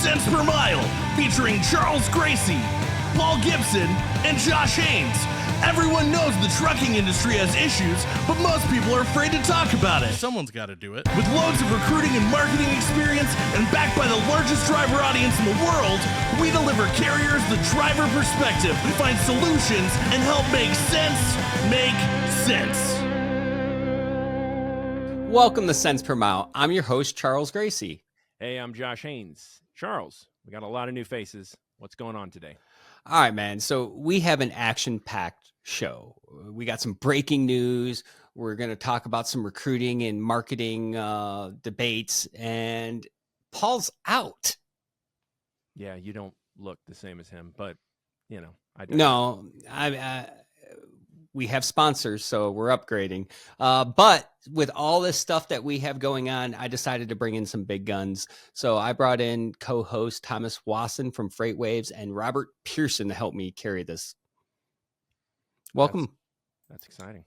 Cents Per Mile, featuring Charles Gracie, Paul Gibson, and Josh Haynes. Everyone knows the trucking industry has issues, but most people are afraid to talk about it. Someone's got to do it. With loads of recruiting and marketing experience and backed by the largest driver audience in the world, we deliver carriers the driver perspective, find solutions, and help make sense make sense. Welcome to Cents Per Mile. I'm your host, Charles Gracie. Hey, I'm Josh Haynes. Charles, we got a lot of new faces. What's going on today? All right, man. So we have an action-packed show. We got some breaking news. We're going to talk about some recruiting and marketing debates. And Paul's out. Yeah, you don't look the same as him, but, you know. No, we have sponsors, so we're upgrading. But with all this stuff that we have going on, I decided to bring in some big guns. So I brought in co-host Thomas Wasson from Freight Waves and Robert Pearson to help me carry this. Welcome. That's exciting.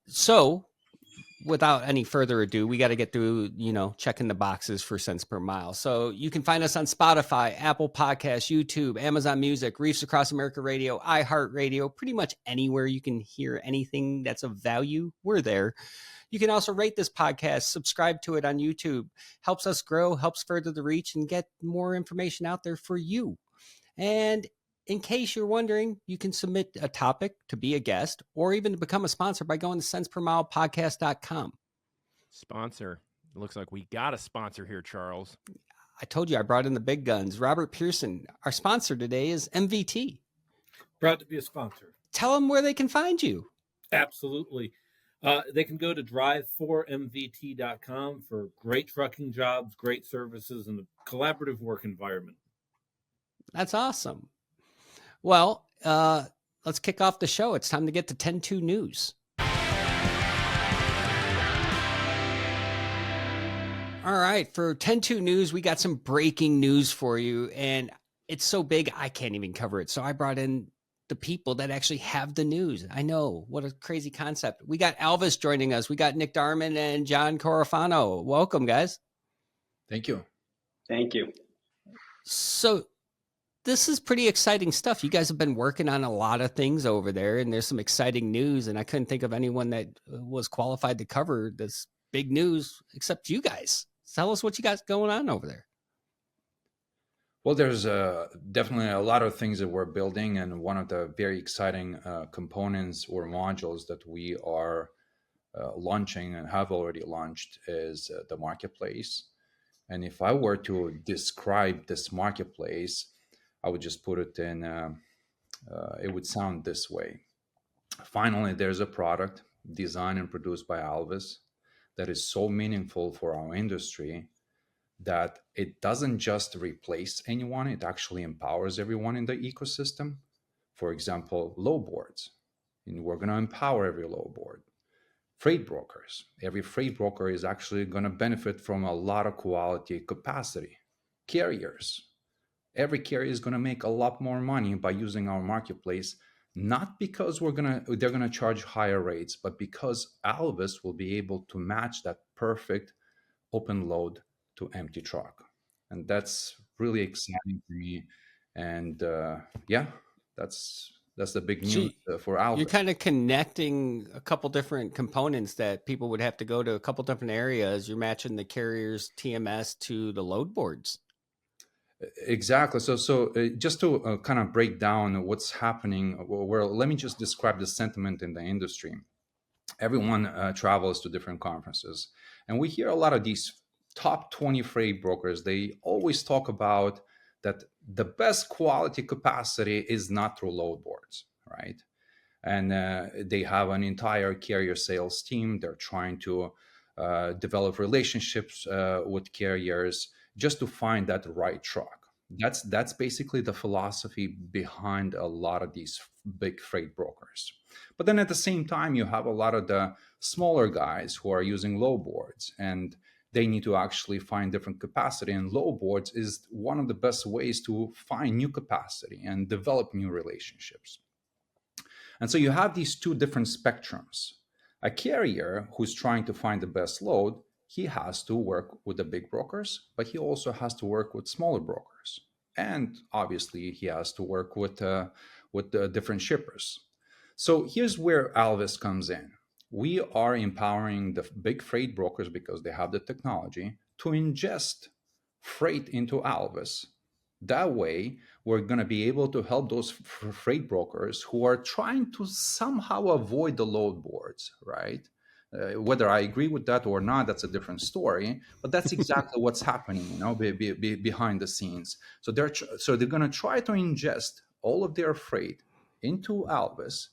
So without any further ado, we got to get through, checking the boxes for Cents Per Mile. So you can find us on Spotify, Apple Podcasts, YouTube, Amazon Music, Reefs Across America Radio, iHeartRadio, pretty much anywhere you can hear anything that's of value, we're there. You can also rate this podcast, subscribe to it on YouTube. Helps us grow, helps further the reach, and get more information out there for you. And in case you're wondering, you can submit a topic to be a guest or even to become a sponsor by going to centspermilepodcast.com. Sponsor. It looks like we got a sponsor here, Charles. I told you I brought in the big guns. Robert Pearson, our sponsor today is MVT. Proud to be a sponsor. Tell them where they can find you. Absolutely. They can go to drive4mvt.com for great trucking jobs, great services, and a collaborative work environment. That's awesome. Well, let's kick off the show. It's time to get to 10-2 news. All right, for 10-2 news, we got some breaking news for you, and it's so big I can't even cover it. So I brought in the people that actually have the news. I know, what a crazy concept. We got Alvys joining us. We got Nick Darmen and John Carofano. Welcome, guys. Thank you. Thank you. So this is pretty exciting stuff. You guys have been working on a lot of things over there, and there's some exciting news, and I couldn't think of anyone that was qualified to cover this big news except you guys. Tell us what you got going on over there. Well, there's definitely a lot of things that we're building, and one of the very exciting components or modules that we are launching and have already launched is the marketplace. And if I were to describe this marketplace, I would just put it in, it would sound this way. Finally, there's a product designed and produced by Alvys that is so meaningful for our industry that it doesn't just replace anyone, it actually empowers everyone in the ecosystem. For example, low boards. And we're going to empower every low board. Freight brokers. Every freight broker is actually going to benefit from a lot of quality capacity. Carriers. Every carrier is going to make a lot more money by using our marketplace, not because they're going to charge higher rates, but because Alvys will be able to match that perfect open load to empty truck. And that's really exciting for me. And that's the big news for Alvys. You're kind of connecting a couple different components that people would have to go to a couple different areas. You're matching the carrier's TMS to the load boards. Exactly. So just to kind of break down what's happening, let me just describe the sentiment in the industry. Everyone travels to different conferences, and we hear a lot of these top 20 freight brokers. They always talk about that the best quality capacity is not through load boards, right? And they have an entire carrier sales team. They're trying to develop relationships with carriers just to find that right truck. That's basically the philosophy behind a lot of these big freight brokers. But then at the same time, you have a lot of the smaller guys who are using low boards, and they need to actually find different capacity. And low boards is one of the best ways to find new capacity and develop new relationships. And so you have these two different spectrums. A carrier who's trying to find the best load he has to work with the big brokers, but he also has to work with smaller brokers. And obviously, he has to work with the different shippers. So here's where Alvys comes in. We are empowering the big freight brokers because they have the technology to ingest freight into Alvys. That way, we're going to be able to help those freight brokers who are trying to somehow avoid the load boards, right? Whether I agree with that or not, that's a different story. But that's exactly what's happening, behind the scenes. So they're going to try to ingest all of their freight into Alvys,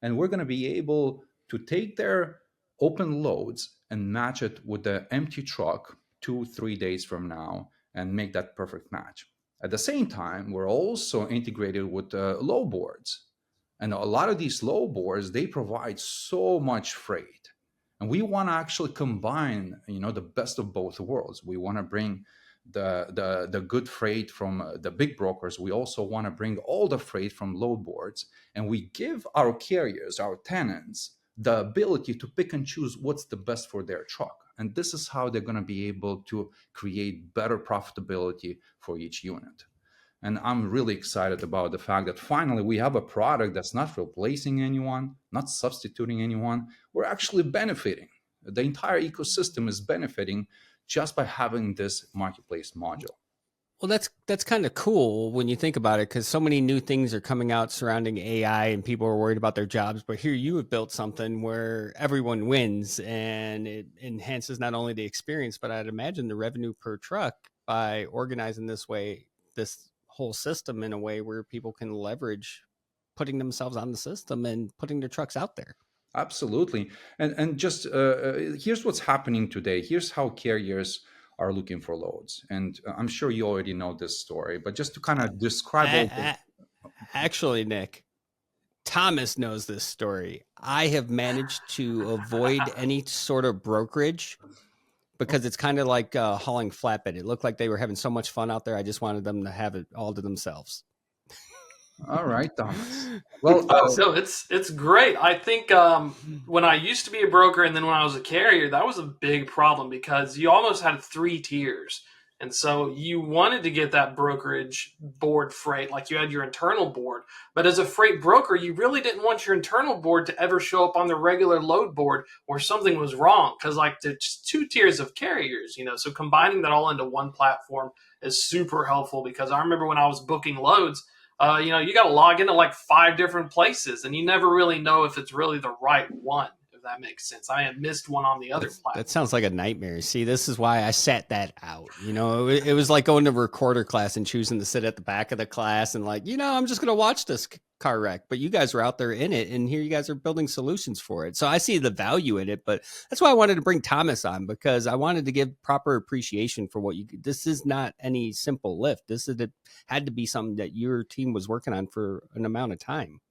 and we're going to be able to take their open loads and match it with the empty truck 2-3 days from now and make that perfect match. At the same time, we're also integrated with low boards. And a lot of these low boards, they provide so much freight. And we want to actually combine, the best of both worlds. We want to bring the good freight from the big brokers. We also want to bring all the freight from load boards. And we give our carriers, our tenants, the ability to pick and choose what's the best for their truck. And this is how they're going to be able to create better profitability for each unit. And I'm really excited about the fact that finally we have a product that's not replacing anyone, not substituting anyone. We're actually benefiting. The entire ecosystem is benefiting just by having this marketplace module. Well, that's kind of cool when you think about it, because so many new things are coming out surrounding AI and people are worried about their jobs. But here you have built something where everyone wins, and it enhances not only the experience, but I'd imagine the revenue per truck by organizing this whole system in a way where people can leverage putting themselves on the system and putting their trucks out there. Absolutely. And just here's what's happening today. Here's how carriers are looking for loads. And I'm sure you already know this story, but just to kind of describe Actually, Nick, Thomas knows this story. I have managed to avoid any sort of brokerage because it's kind of like hauling flatbed. It looked like they were having so much fun out there. I just wanted them to have it all to themselves. All right, Thomas. Well, so it's great. I think when I used to be a broker and then when I was a carrier, that was a big problem because you almost had 3 tiers. And so you wanted to get that brokerage board freight, like you had your internal board. But as a freight broker, you really didn't want your internal board to ever show up on the regular load board where something was wrong. Because like there's 2 tiers of carriers, so combining that all into one platform is super helpful. Because I remember when I was booking loads, you got to log into like 5 different places and you never really know if it's really the right one. That makes sense. I had missed one on the other platform. That sounds like a nightmare. See, this is why I sat that out. It was like going to recorder class and choosing to sit at the back of the class and like, I'm just going to watch this car wreck. But you guys are out there in it, and here you guys are building solutions for it. So I see the value in it. But that's why I wanted to bring Thomas on, because I wanted to give proper appreciation for what this is not any simple lift. Had to be something that your team was working on for an amount of time.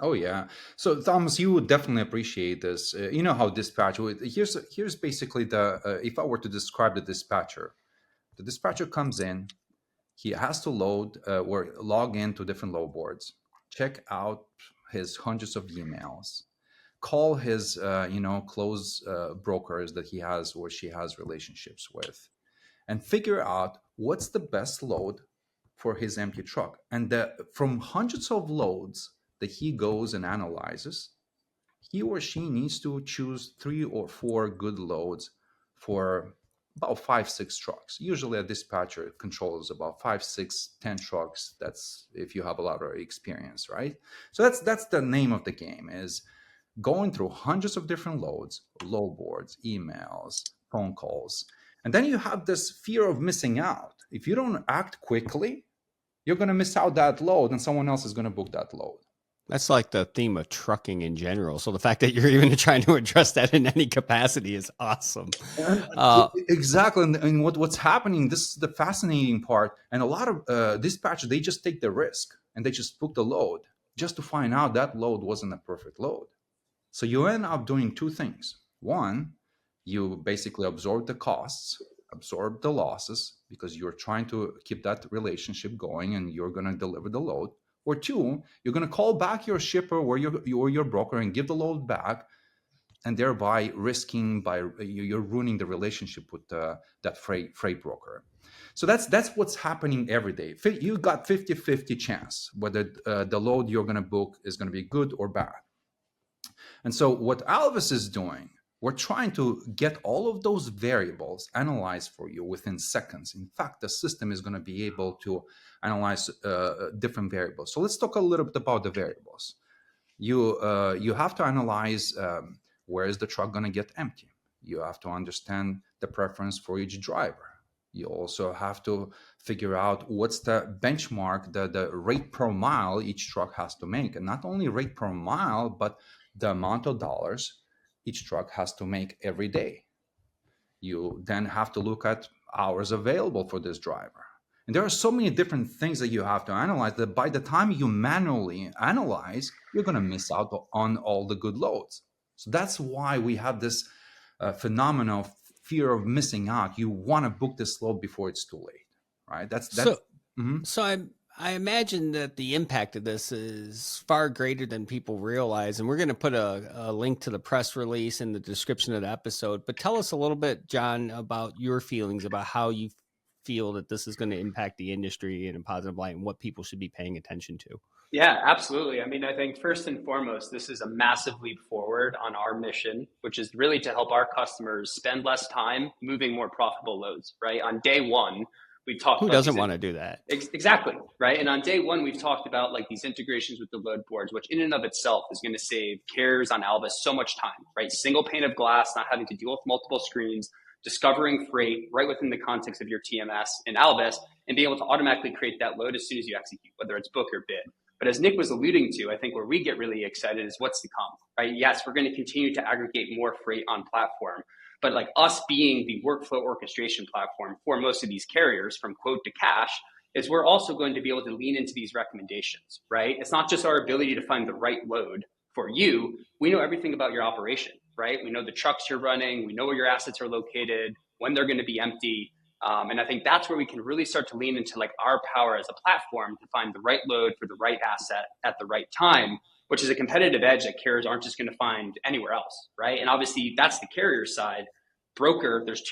Oh yeah. So Thomas, you would definitely appreciate this. You know how dispatch. Here's basically if I were to describe the dispatcher comes in, he has to load or log into different load boards, check out his hundreds of emails, call his close brokers that he has or she has relationships with, and figure out what's the best load for his empty truck. And from hundreds of loads that he goes and analyzes, he or she needs to choose 3 or 4 good loads for about 5-6 trucks. Usually a dispatcher controls about 5, 6, 10 trucks. That's if you have a lot of experience, right? So that's the name of the game, is going through hundreds of different loads, load boards, emails, phone calls. And then you have this fear of missing out. If you don't act quickly, you're going to miss out that load and someone else is going to book that load. That's like the theme of trucking in general. So the fact that you're even trying to address that in any capacity is awesome. Exactly. And what's happening, this is the fascinating part. And a lot of dispatchers, they just take the risk and they just book the load just to find out that load wasn't a perfect load. So you end up doing 2 things. One, you basically absorb the costs, absorb the losses, because you're trying to keep that relationship going and you're going to deliver the load. Or 2, you're going to call back your shipper or your broker and give the load back and thereby risking you're ruining the relationship with that freight broker. So that's what's happening every day. You got 50-50 chance whether the load you're going to book is going to be good or bad. And so what Alvys is doing, we're trying to get all of those variables analyzed for you within seconds. In fact, the system is going to be able to analyze different variables. So let's talk a little bit about the variables. You have to analyze where is the truck going to get empty. You have to understand the preference for each driver. You also have to figure out what's the benchmark, the rate per mile each truck has to make. And not only rate per mile, but the amount of dollars each truck has to make every day. You then have to look at hours available for this driver. And there are so many different things that you have to analyze that by the time you manually analyze, you're going to miss out on all the good loads. So that's why we have this phenomenal fear of missing out. You want to book this load before it's too late, right? So I imagine that the impact of this is far greater than people realize. And we're going to put a link to the press release in the description of the episode. But tell us a little bit, John, about your feelings about how you feel that this is going to impact the industry in a positive light and what people should be paying attention to. Yeah, absolutely. I mean, I think first and foremost, this is a massive leap forward on our mission, which is really to help our customers spend less time moving more profitable loads, right? On day one, we talked Who doesn't want to do that? Exactly, right? And on day one, we've talked about like these integrations with the load boards, which in and of itself is going to save carriers on Alvys so much time, right? Single pane of glass, not having to deal with multiple screens, discovering freight right within the context of your TMS in Alvys, and be able to automatically create that load as soon as you execute, whether it's book or bid. But as Nick was alluding to, I think where we get really excited is what's to come, right? Yes, we're going to continue to aggregate more freight on platform, but like us being the workflow orchestration platform for most of these carriers from quote to cash, is we're also going to be able to lean into these recommendations, right? It's not just our ability to find the right load for you. We know everything about your operation, right? We know the trucks you're running. We know where your assets are located, when they're going to be empty. And I think that's where we can really start to lean into like our power as a platform to find the right load for the right asset at the right time, which is a competitive edge that carriers aren't just going to find anywhere else, right? And obviously that's the carrier side. Broker, takes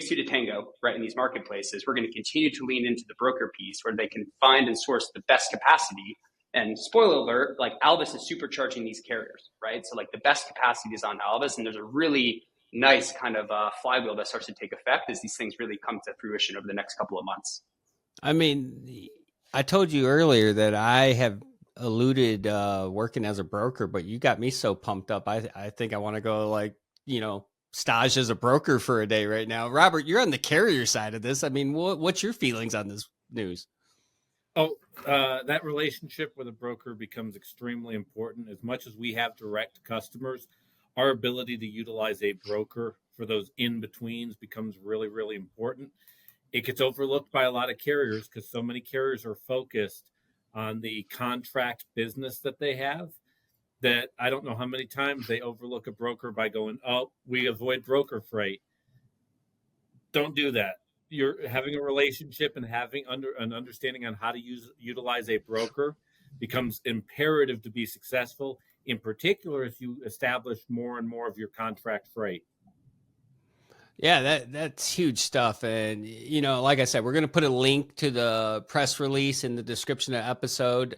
two to tango, right? In these marketplaces, we're going to continue to lean into the broker piece where they can find and source the best capacity. And spoiler alert, like Alvys is supercharging these carriers, right? So like the best capacity is on Alvys, and there's a really nice kind of flywheel that starts to take effect as these things really come to fruition over the next couple of months. I mean, I told you earlier that I have eluded working as a broker, but you got me so pumped up. I think I want to go stage as a broker for a day right now. Robert, you're on the carrier side of this. I mean, what's your feelings on this news? That relationship with a broker becomes extremely important. As much as we have direct customers, our ability to utilize a broker for those in-betweens becomes really, really important. It gets overlooked by a lot of carriers because so many carriers are focused on the contract business that they have that I don't know how many times they overlook a broker by going, oh, we avoid broker freight. Don't do that. You're having a relationship and having an understanding on how to utilize a broker becomes imperative to be successful, in particular if you establish more and more of your contract freight. Yeah, that's huge stuff. And, like I said, we're going to put a link to the press release in the description of the episode.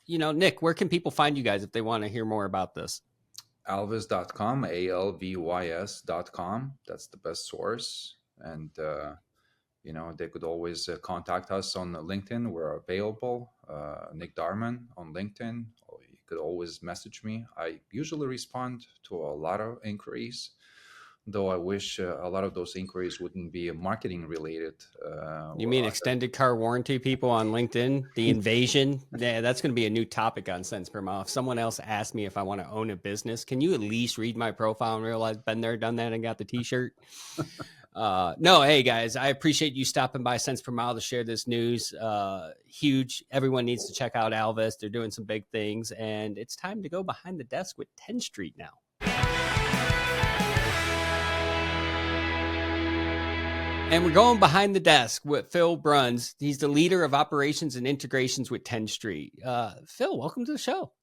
Nick, where can people find you guys if they want to hear more about this? Alvys.com, alvys.com. That's the best source. And, they could always contact us on LinkedIn. We're available. Nick Darmen on LinkedIn. You could always message me. I usually respond to a lot of inquiries, though I wish a lot of those inquiries wouldn't be marketing related. You mean extended car warranty people on LinkedIn? The invasion? Yeah, that's going to be a new topic on Cents Per Mile. If someone else asked me if I want to own a business, can you at least read my profile and realize been there, done that, and got the t-shirt? No, hey guys, I appreciate you stopping by Cents Per Mile to share this news. Huge. Everyone needs to check out Alvys. They're doing some big things, and it's time to go behind the desk with Tenstreet now. And we're going behind the desk with Phil Bruns. He's the leader of operations and integrations with Tenstreet. Phil, welcome to the show.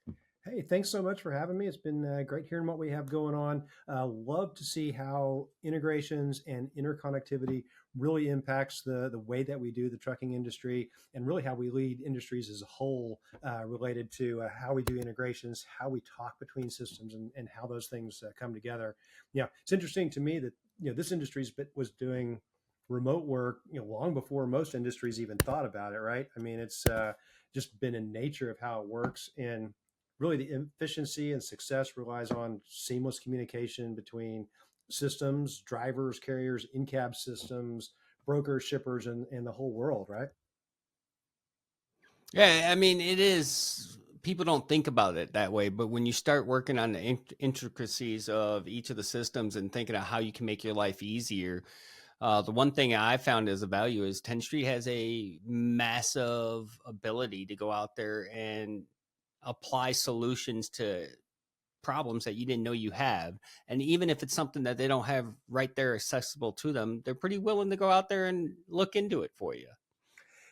Hey, thanks so much for having me. It's been great hearing what we have going on. Love to see how integrations and interconnectivity really impacts the way that we do the trucking industry, and really how we lead industries as a whole, related to how we do integrations, how we talk between systems, and how those things come together. It's interesting to me that this industry was doing remote work long before most industries even thought about it, right? I mean, it's just been in nature of how it works, and really the efficiency and success relies on seamless communication between systems, drivers, carriers, in-cab systems, brokers, shippers, and the whole world, right? Yeah, I mean, it is. People don't think about it that way, but when you start working on the intricacies of each of the systems and thinking of how you can make your life easier, the one thing I found as a value is Tenstreet has a massive ability to go out there and apply solutions to problems that you didn't know you have. And even if it's something that they don't have right there accessible to them, they're pretty willing to go out there and look into it for you.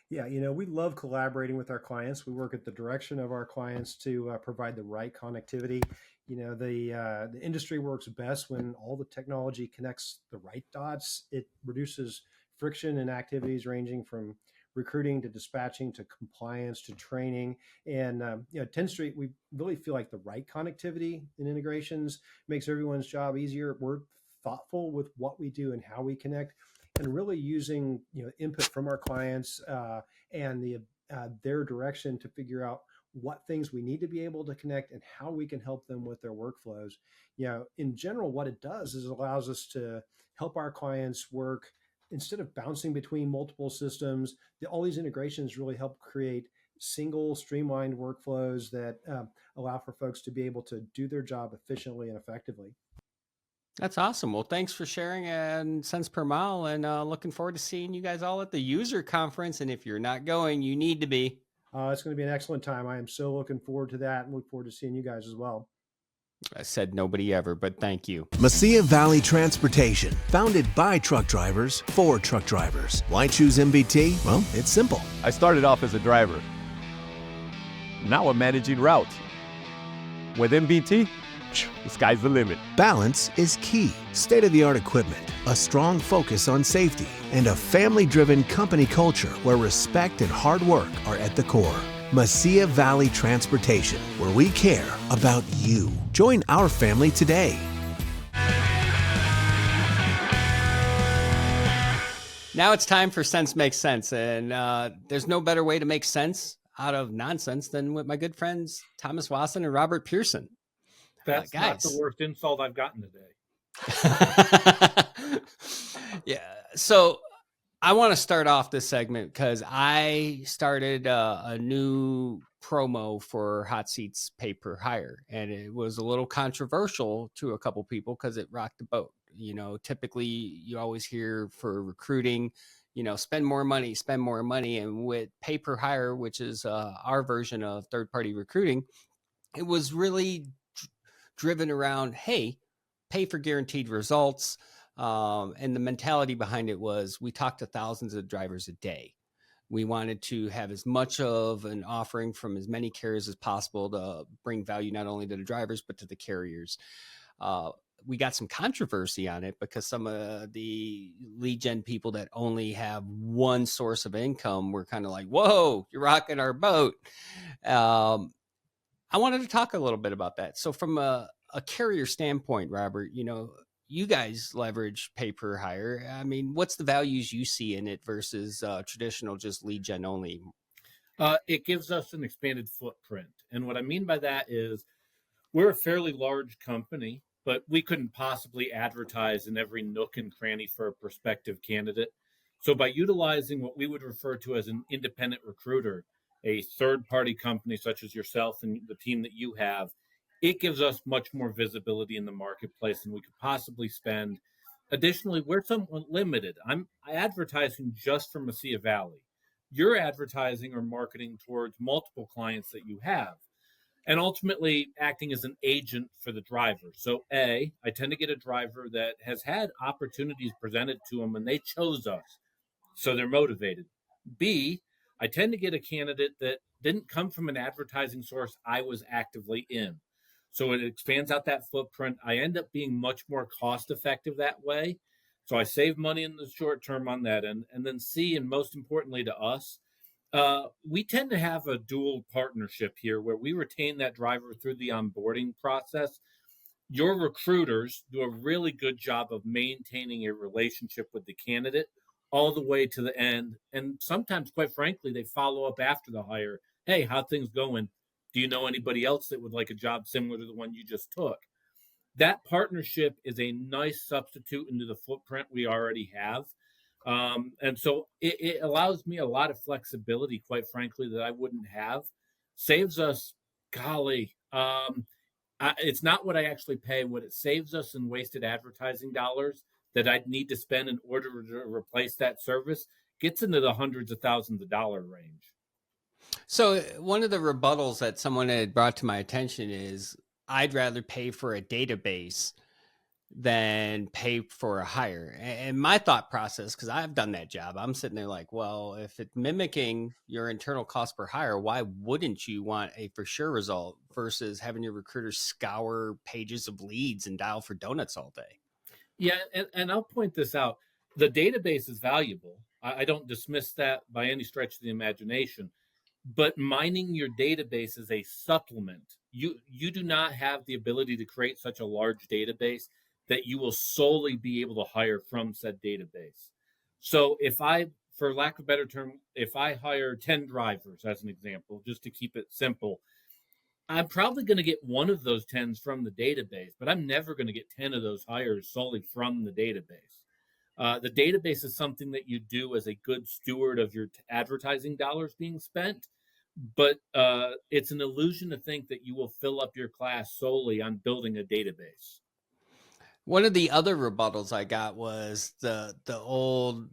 Yeah, we love collaborating with our clients. We work at the direction of our clients to provide the right connectivity. The industry works best when all the technology connects the right dots. It reduces friction in activities ranging from recruiting to dispatching to compliance to training. And 10th Street, we really feel like the right connectivity and integrations makes everyone's job easier. We're thoughtful with what we do and how we connect, and really using input from our clients and their direction to figure out what things we need to be able to connect and how we can help them with their workflows. In general, what it does is it allows us to help our clients work instead of bouncing between multiple systems. All these integrations really help create single streamlined workflows that allow for folks to be able to do their job efficiently and effectively. That's awesome. Well, thanks for sharing and cents per mile, and looking forward to seeing you guys all at the user conference. And if you're not going, you need to be. It's going to be an excellent time. I am so looking forward to that, and look forward to seeing you guys as well. I said nobody ever, but thank you. Mesilla Valley Transportation, founded by truck drivers for truck drivers. Why choose MVT? Well, it's simple. I started off as a driver. Now I'm managing routes. With MBT, the sky's the limit. Balance is key. State-of-the-art equipment, a strong focus on safety, and a family-driven company culture where respect and hard work are at the core. Mesilla Valley Transportation, where we care about you. Join our family today. Now it's time for Sense Makes Sense, and there's no better way to make sense out of nonsense than with my good friends Thomas Wasson and Robert Pearson. That's guys. not the worst insult I've gotten today. Yeah. So I want to start off this segment because I started a new promo for Hot Seats Pay Per Hire, and it was a little controversial to a couple people because it rocked the boat. Typically you always hear for recruiting, spend more money. And with Pay Per Hire, which is our version of third-party recruiting, it was really driven around, hey, pay for guaranteed results. And the mentality behind it was we talked to thousands of drivers a day. We wanted to have as much of an offering from as many carriers as possible to bring value not only to the drivers, but to the carriers. We got some controversy on it because some of the lead gen people that only have one source of income were kind of like, whoa, you're rocking our boat. I wanted to talk a little bit about that. So from a carrier standpoint, Robert, you guys leverage pay per hire. I mean, what's the values you see in it versus traditional just lead gen only? It gives us an expanded footprint. And what I mean by that is we're a fairly large company, but we couldn't possibly advertise in every nook and cranny for a prospective candidate. So by utilizing what we would refer to as an independent recruiter, a third-party company such as yourself and the team that you have, it gives us much more visibility in the marketplace than we could possibly spend. Additionally, we're somewhat limited. I'm advertising just for Mesilla Valley. You're advertising or marketing towards multiple clients that you have, and ultimately acting as an agent for the driver. So A, I tend to get a driver that has had opportunities presented to them and they chose us, so they're motivated. B, I tend to get a candidate that didn't come from an advertising source I was actively in. So it expands out that footprint. I end up being much more cost effective that way. So I save money in the short term on that end. And then C, and most importantly to us, we tend to have a dual partnership here where we retain that driver through the onboarding process. Your recruiters do a really good job of maintaining a relationship with the candidate all the way to the end. And sometimes, quite frankly, they follow up after the hire. Hey, how things going? Do you know anybody else that would like a job similar to the one you just took? That partnership is a nice substitute into the footprint we already have. And so it allows me a lot of flexibility, quite frankly, that I wouldn't have. Saves us, golly, it's not what I actually pay. What it saves us in wasted advertising dollars that I'd need to spend in order to replace that service gets into the hundreds of thousands of dollar range. So one of the rebuttals that someone had brought to my attention is I'd rather pay for a database than pay for a hire. And my thought process, because I've done that job, I'm sitting there like, well, if it's mimicking your internal cost per hire, why wouldn't you want a for sure result versus having your recruiters scour pages of leads and dial for donuts all day? Yeah, and I'll point this out. The database is valuable. I don't dismiss that by any stretch of the imagination. But mining your database is a supplement. You do not have the ability to create such a large database that you will solely be able to hire from said database. So if I, for lack of a better term, if I hire 10 drivers as an example, just to keep it simple, I'm probably going to get one of those 10s from the database, but I'm never going to get 10 of those hires solely from the database. The database is something that you do as a good steward of your advertising dollars being spent, but it's an illusion to think that you will fill up your class solely on building a database. One of the other rebuttals I got was the old,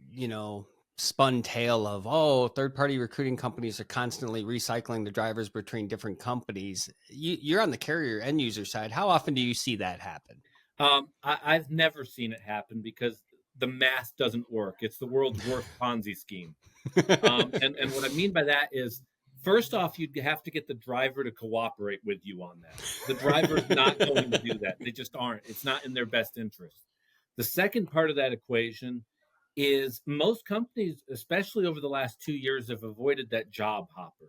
spun tale of, oh, third-party recruiting companies are constantly recycling the drivers between different companies. You're on the carrier end user side. How often do you see that happen? I've never seen it happen because the math doesn't work. It's the world's worst Ponzi scheme. And what I mean by that is, first off, you'd have to get the driver to cooperate with you on that. The driver's not going to do that. They just aren't. It's not in their best interest. The second part of that equation is most companies, especially over the last 2 years, have avoided that job hopper.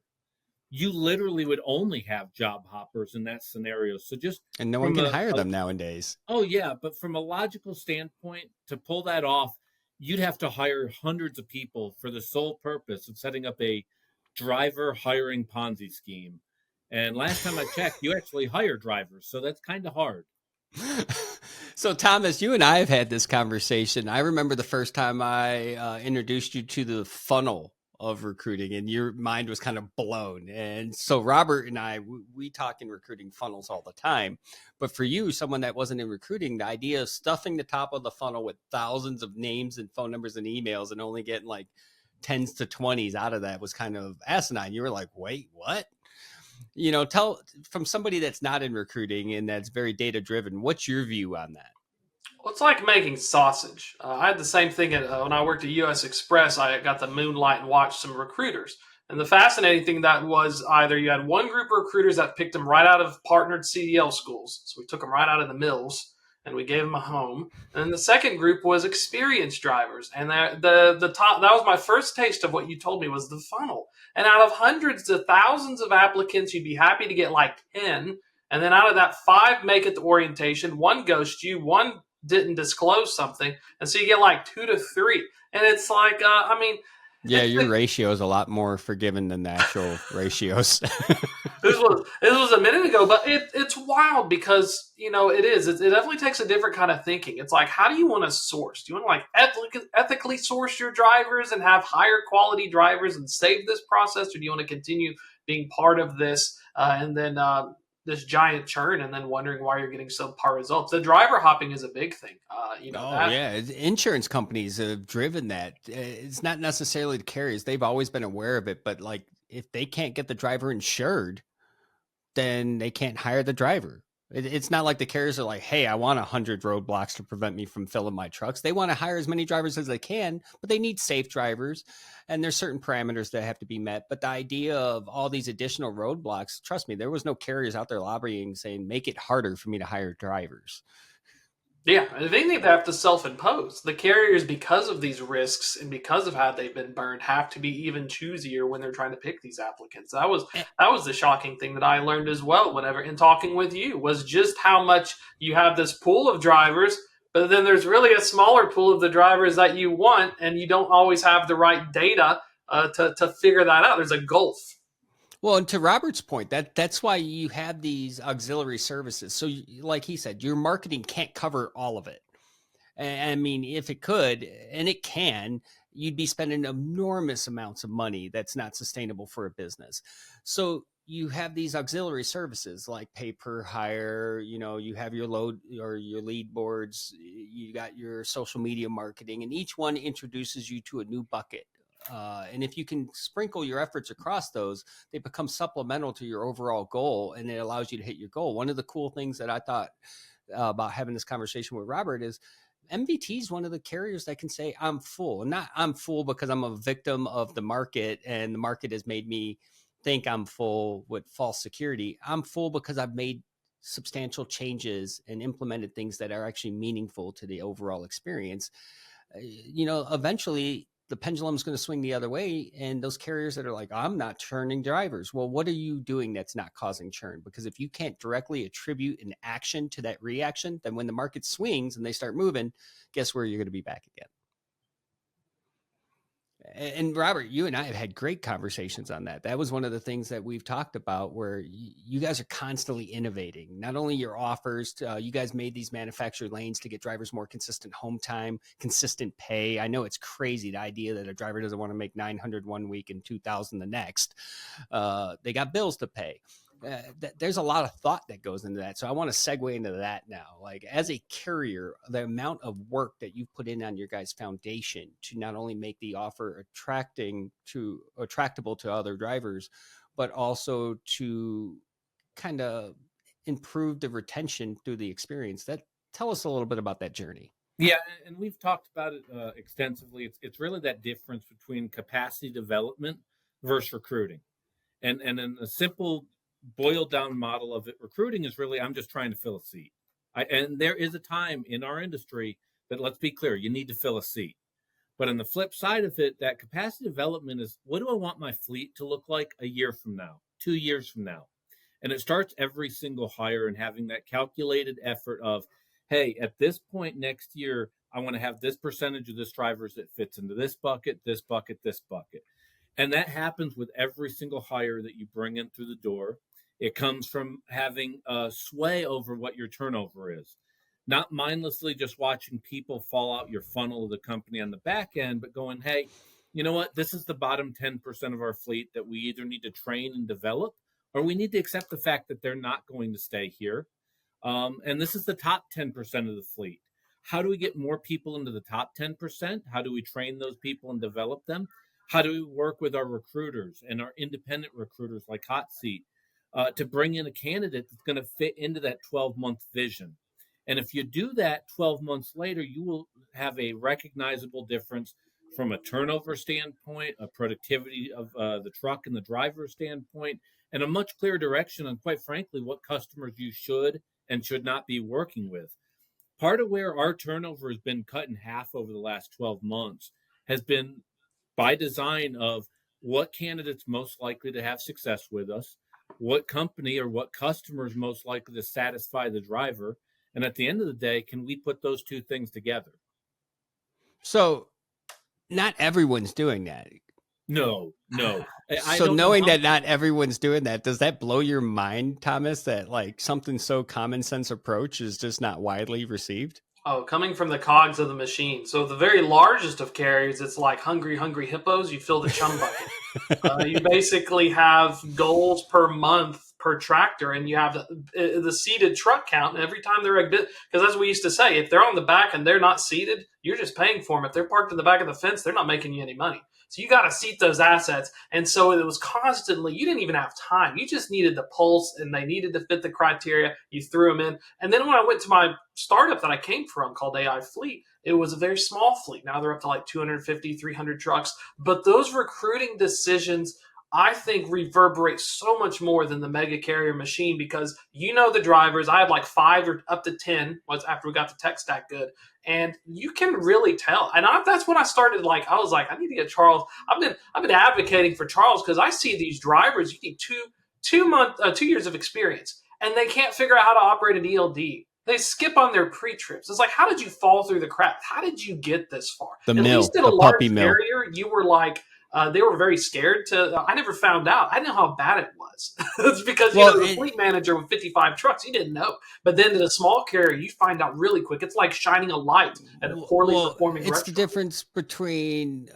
You literally would only have job hoppers in that scenario. So and no one can hire them nowadays. Oh, yeah. But from a logical standpoint, to pull that off, you'd have to hire hundreds of people for the sole purpose of setting up a driver hiring Ponzi scheme. And last time I checked, you actually hire drivers. So that's kind of hard. So Thomas, you and I have had this conversation. I remember the first time I introduced you to the funnel of recruiting and your mind was kind of blown. And so Robert and I, we talk in recruiting funnels all the time. But for you, someone that wasn't in recruiting, the idea of stuffing the top of the funnel with thousands of names and phone numbers and emails and only getting like 10s to 20s out of that was kind of asinine. You were like, wait, what? Tell from somebody that's not in recruiting and that's very data driven, what's your view on that? Well, it's like making sausage. I had the same thing when I worked at US Express. I got to moonlight and watch some recruiters. And the fascinating thing that was either you had one group of recruiters that picked them right out of partnered CDL schools. So we took them right out of the mills and we gave them a home. And then the second group was experienced drivers. And the top, that was my first taste of what you told me was the funnel. And out of hundreds to thousands of applicants, you'd be happy to get like 10. And then out of that, 5 make it to orientation, 1 ghost you, 1 didn't disclose something. And so you get like 2 to 3. And it's like, yeah, your ratio is a lot more forgiving than the actual ratios. This was a minute ago, but it's wild because, it definitely takes a different kind of thinking. It's like, how do you want to source? Do you want to like ethically source your drivers and have higher quality drivers and save this process? Or do you want to continue being part of this and then this giant churn and then wondering why you're getting subpar results? The driver hopping is a big thing. Yeah. Insurance companies have driven that. It's not necessarily the carriers. They've always been aware of it, but like if they can't get the driver insured, then they can't hire the driver. It's not like the carriers are like, hey, I want 100 roadblocks to prevent me from filling my trucks. They want to hire as many drivers as they can, but they need safe drivers. And there's certain parameters that have to be met. But the idea of all these additional roadblocks, trust me, there was no carriers out there lobbying saying, make it harder for me to hire drivers. Yeah, if anything, they have to self-impose. The carriers, because of these risks and because of how they've been burned, have to be even choosier when they're trying to pick these applicants. That was the shocking thing that I learned as well whenever in talking with you, was just how much you have this pool of drivers, but then there's really a smaller pool of the drivers that you want, and you don't always have the right data to figure that out. There's a gulf. Well, and to Robert's point, that's why you have these auxiliary services. So, like he said, your marketing can't cover all of it. And I mean, if it could, and it can, you'd be spending enormous amounts of money that's not sustainable for a business. So you have these auxiliary services like pay per hire, you have your load or your lead boards, you got your social media marketing, and each one introduces you to a new bucket. And if you can sprinkle your efforts across those, they become supplemental to your overall goal, and it allows you to hit your goal. One of the cool things that I thought about having this conversation with Robert is MVT is one of the carriers that can say, I'm full. And not I'm full because I'm a victim of the market and the market has made me think I'm full with false security. I'm full because I've made substantial changes and implemented things that are actually meaningful to the overall experience. Eventually the pendulum is going to swing the other way. And those carriers that are like, I'm not churning drivers. Well, what are you doing that's not causing churn? Because if you can't directly attribute an action to that reaction, then when the market swings and they start moving, guess where you're going to be back again. And Robert, you and I have had great conversations on that. That was one of the things that we've talked about, where you guys are constantly innovating. Not only your offers, you guys made these manufactured lanes to get drivers more consistent home time, consistent pay. I know it's crazy, the idea that a driver doesn't want to make 900 one week and 2,000 the next. They got bills to pay. There's a lot of thought that goes into that. So I want to segue into that now. Like, as a carrier, the amount of work that you put in on your guys' foundation to not only make the offer attractable to other drivers, but also to kind of improve the retention through the experience. Tell us a little bit about that journey. Yeah, and we've talked about it extensively. It's really that difference between capacity development versus recruiting. And in a simple boiled down model of it, recruiting is really, I'm just trying to fill a seat. And there is a time in our industry that, let's be clear, you need to fill a seat. But on the flip side of it, that capacity development is, what do I want my fleet to look like a year from now, 2 years from now? And it starts every single hire and having that calculated effort of, hey, at this point next year, I want to have this percentage of this drivers that fits into this bucket, this bucket, this bucket. And that happens with every single hire that you bring in through the door. It comes from having a sway over what your turnover is. Not mindlessly just watching people fall out your funnel of the company on the back end, but going, hey, you know what? This is the bottom 10% of our fleet that we either need to train and develop, or we need to accept the fact that they're not going to stay here. And this is the top 10% of the fleet. How do we get more people into the top 10%? How do we train those people and develop them? How do we work with our recruiters and our independent recruiters like Hot Seat to bring in a candidate that's going to fit into that 12-month vision? And if you do that 12 months later, you will have a recognizable difference from a turnover standpoint, a productivity of the truck and the driver standpoint, and a much clearer direction on, quite frankly, what customers you should and should not be working with. Part of where our turnover has been cut in half over the last 12 months has been by design of what candidates most likely to have success with us, what company or what customer is most likely to satisfy the driver. And at the end of the day, can we put those two things together? So not everyone's doing that. No. So knowing that not everyone's doing that, does that blow your mind, Thomas, that like something so common sense approach is just not widely received? Oh, coming from the cogs of the machine. So the very largest of carriers, it's like hungry hippos. You fill the chum bucket. You basically have goals per month per tractor, and you have the seated truck count. And every time they're because as we used to say, if they're on the back and they're not seated, you're just paying for them. If they're parked in the back of the fence, they're not making you any money. So you got to seat those assets. And so it was constantly, you didn't even have time. You just needed the pulse, and they needed to fit the criteria. You threw them in. And then when I went to my startup that I came from called AI Fleet, it was a very small fleet. Now they're up to like 250, 300 trucks. But those recruiting decisions, I think, reverberate so much more than the mega carrier machine, because the drivers. I had like 5 or up to 10 was after we got the tech stack good. And you can really tell. And that's when I started, I was like, I need to get Charles. I've been advocating for Charles, because I see these drivers, you need 2 years of experience, and they can't figure out how to operate an ELD. They skip on their pre-trips. It's like, how did you fall through the cracks? How did you get this far? The At mill, least in the a large puppy mill. carrier, you were like, they were very scared to. I never found out. I didn't know how bad it was. It's because the fleet manager with 55 trucks, he didn't know. But then in a small carrier, you find out really quick. It's like shining a light at a poorly performing It's restaurant. the difference between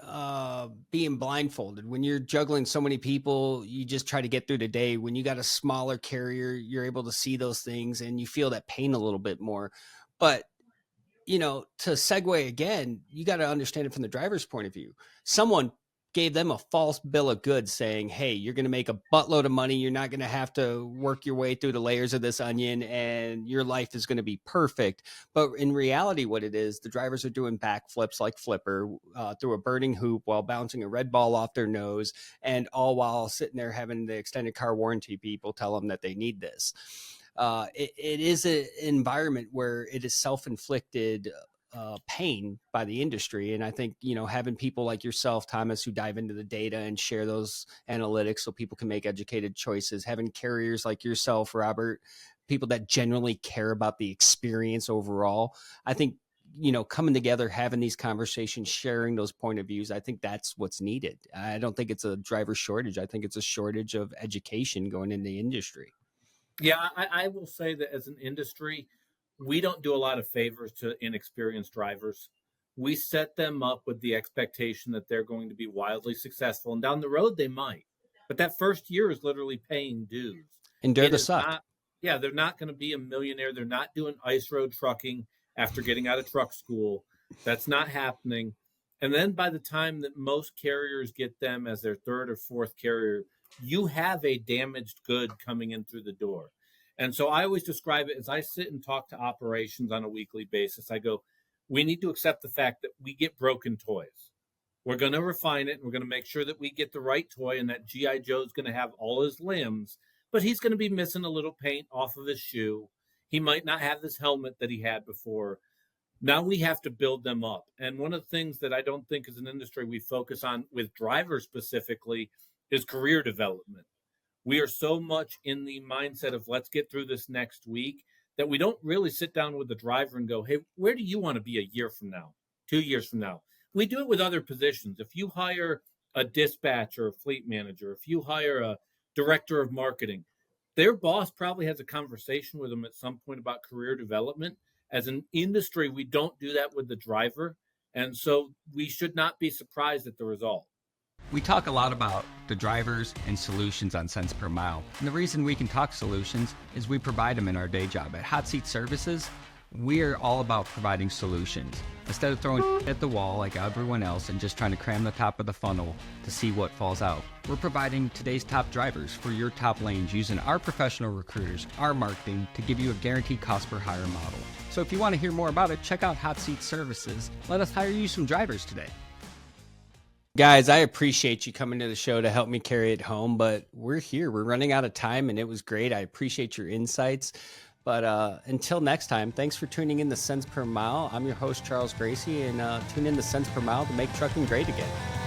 being blindfolded. When you're juggling so many people, you just try to get through the day. When you got a smaller carrier, you're able to see those things and you feel that pain a little bit more. But to segue again, you got to understand it from the driver's point of view. Someone gave them a false bill of goods saying, hey, you're going to make a buttload of money. You're not going to have to work your way through the layers of this onion, and your life is going to be perfect. But in reality, what it is, the drivers are doing backflips like Flipper through a burning hoop while bouncing a red ball off their nose, and all while sitting there having the extended car warranty people tell them that they need this. It is an environment where it is self-inflicted pain by the industry. And I think, having people like yourself, Thomas, who dive into the data and share those analytics so people can make educated choices, having carriers like yourself, Robert, people that generally care about the experience overall. I think, coming together, having these conversations, sharing those point of views, I think that's what's needed. I don't think it's a driver shortage. I think it's a shortage of education going in the industry. Yeah, I will say that as an industry, we don't do a lot of favors to inexperienced drivers. We set them up with the expectation that they're going to be wildly successful, and down the road they might. But that first year is literally paying dues. Endure the suck. They're not going to be a millionaire. They're not doing ice road trucking after getting out of truck school. That's not happening. And then by the time that most carriers get them as their third or fourth carrier, you have a damaged good coming in through the door. And so I always describe it as I sit and talk to operations on a weekly basis. I go, we need to accept the fact that we get broken toys. We're going to refine it. And we're going to make sure that we get the right toy, and that G.I. Joe's going to have all his limbs, but he's going to be missing a little paint off of his shoe. He might not have this helmet that he had before. Now we have to build them up. And one of the things that I don't think as an industry we focus on with drivers specifically is career development. We are so much in the mindset of let's get through this next week that we don't really sit down with the driver and go, hey, where do you want to be a year from now, 2 years from now? We do it with other positions. If you hire a dispatcher, a fleet manager, if you hire a director of marketing, their boss probably has a conversation with them at some point about career development. As an industry, we don't do that with the driver. And so we should not be surprised at the result. We talk a lot about the drivers and solutions on cents per mile. And the reason we can talk solutions is we provide them in our day job. At Hot Seat Services, we're all about providing solutions. Instead of throwing at the wall like everyone else and just trying to cram the top of the funnel to see what falls out, we're providing today's top drivers for your top lanes using our professional recruiters, our marketing, to give you a guaranteed cost per hire model. So if you want to hear more about it, check out Hot Seat Services. Let us hire you some drivers today. Guys, I appreciate you coming to the show to help me carry it home, but we're here. We're running out of time, and it was great. I appreciate your insights. But until next time, thanks for tuning in to Cents Per Mile. I'm your host, Charles Gracie, and tune in to Cents Per Mile to make trucking great again.